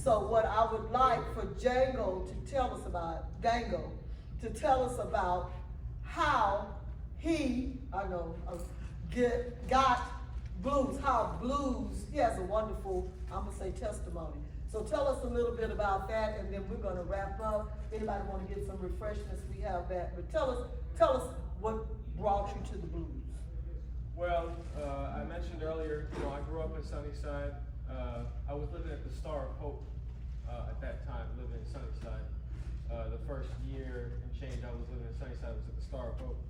So what I would like for Dango to tell us about how he, got blues, how blues, he has a wonderful, I'm gonna say testimony. So tell us a little bit about that, and then we're gonna wrap up. Anybody wanna get some refreshments, we have that, but tell us what brought you to the blues. Well, I mentioned earlier, I grew up in Sunnyside. I was living at the Star of Hope at that time, living in Sunnyside. The first year and change I was living in Sunnyside was at the Star of Hope.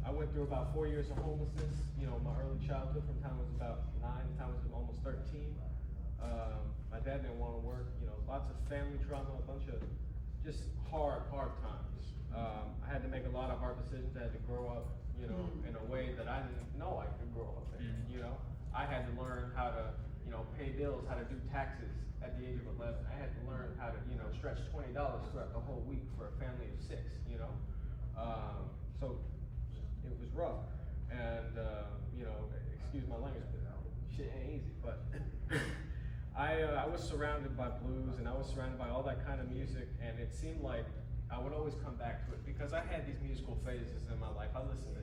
I went through about 4 years of homelessness. My early childhood from the time I was about 9, the time I was almost 13. My dad didn't want to work, lots of family trauma, a bunch of just hard times. I had to make a lot of hard decisions. I had to grow up, in a way that I didn't know I could grow up in, I had to learn how to, pay bills, how to do taxes at the age of 11. I had to learn how to, stretch $20 throughout the whole week for a family of 6, So it was rough. And, excuse my language, but shit ain't easy. But I was surrounded by blues, and I was surrounded by all that kind of music, and it seemed like I would always come back to it because I had these musical phases in my life. I listened to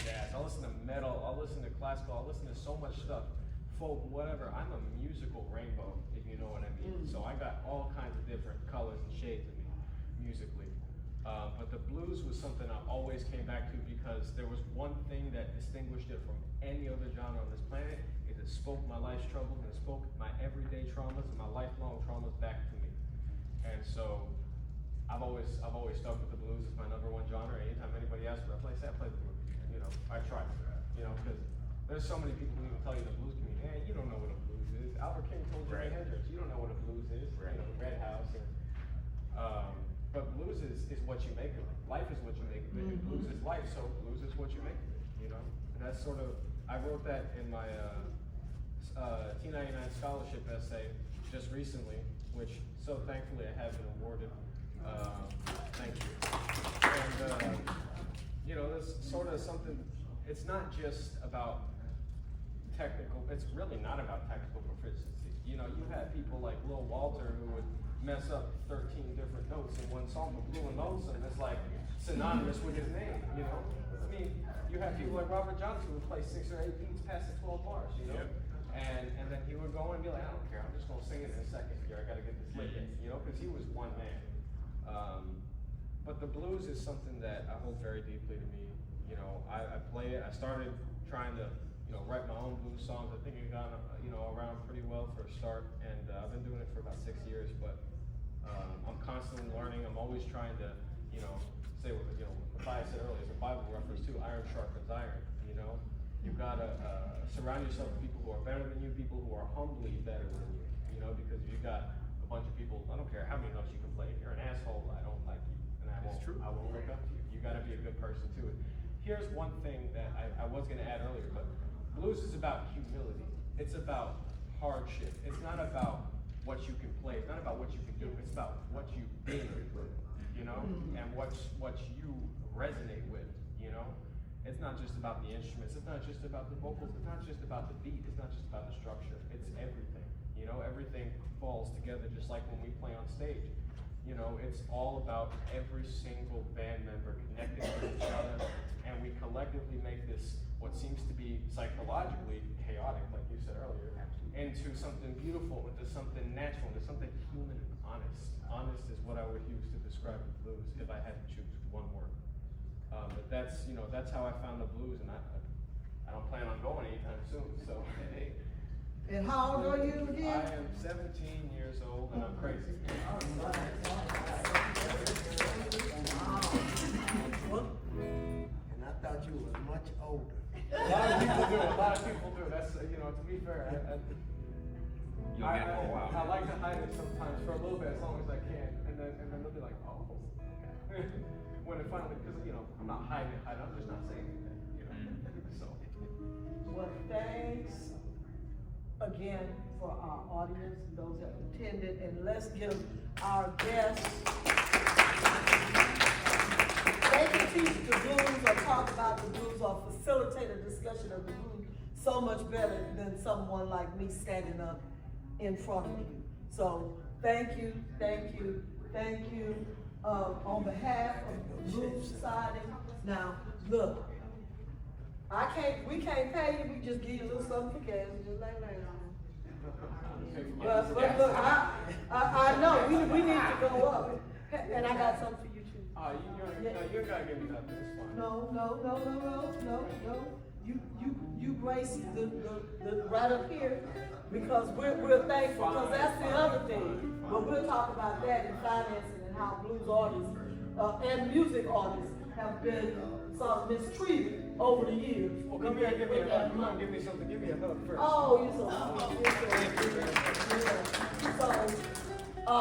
jazz, I listened to metal, I listened to classical, I listened to so much stuff, folk, whatever. I'm a musical rainbow, if you know what I mean. So I got all kinds of different colors and shades of me musically. But the blues was something I always came back to because there was one thing that distinguished it from any other genre on this planet. It spoke my life's troubles, and it spoke my everyday traumas and my lifelong traumas back to me. And so I've always stuck with the blues. It's my #1 genre. Anytime anybody asks what I play, say I play the blues. I try to, because there's so many people who even tell you the blues community, hey, you don't know what a blues is. Albert King told Jimi Hendrix, you don't know what a blues is. Red House. But blues is what you make of it. Life is what you make of it. And blues is life, so blues is what you make of it. And that's sort of, I wrote that in my T99 scholarship essay just recently, which so thankfully I have been awarded. Thank you. And there's sort of something, it's not just about technical, it's really not about technical proficiency. You had people like Lil Walter who would mess up 13 different notes in one song, but Blue and Lonesome is like synonymous with his name, I mean, you have people like Robert Johnson who would play 6 or 8 beats past the 12 bars, and then he would go and be like, I don't care, I'm just gonna sing it in a second here, I gotta get this lick in, because he was one man. But the blues is something that I hold very deeply to me. I play it. I started trying to, write my own blues songs. I think it got, around pretty well for a start, and I've been doing it for about 6 years. But I'm constantly learning. I'm always trying to, say what Mathias said earlier. It's a Bible reference too. Iron sharpens iron. You've got to surround yourself with people who are better than you, people who are humbly better than you. Because you got a bunch of people. I don't care how many notes you can play. If you're an asshole, I don't like you. I won't look up to you. You got to be a good person too. Here's one thing that I was going to add earlier, but blues is about humility. It's about hardship. It's not about what you can play. It's not about what you can do. It's about what you've been with, and what you resonate with, It's not just about the instruments. It's not just about the vocals. It's not just about the beat. It's not just about the structure. It's everything. Everything falls together just like when we play on stage. It's all about every single band member connecting with each other, and we collectively make this, what seems to be psychologically chaotic, like you said earlier, into something beautiful, into something natural, into something human and honest. Honest is what I would use to describe the blues if I had to choose one word. But that's how I found the blues, and I don't plan on going anytime soon, so hey. And how old are you again? I am 17 years old, and I'm crazy. And I thought you was much older. A lot of people do. That's, to be fair, I like to hide it sometimes for a little bit, as long as I can, and then they'll be like, oh, okay. When it finally, because, I'm not hiding it, I'm just not saying anything, so. Well, thanks again for our audience, those that attended, and let's give our guests. They can teach the blues or talk about the blues or facilitate a discussion of the blues so much better than someone like me standing up in front of you. So, thank you, thank you, thank you, on behalf of the Blues Society. Now, look, we can't pay you, we just give you a little something for gas, just like last time. But look, I know, we need to go up, and I got something for you too. You ain't gotta give me nothing, it's fine. No. You grace the right up here, because we're thankful, because that's the other thing. But we'll talk about that in financing and how blues artists, and music artists have been sort of mistreated over the years. Well, come here, give me a hug. Come on, give me something. Give me a hug first. Oh, you're so sweet. You're so sweet. Yeah. So,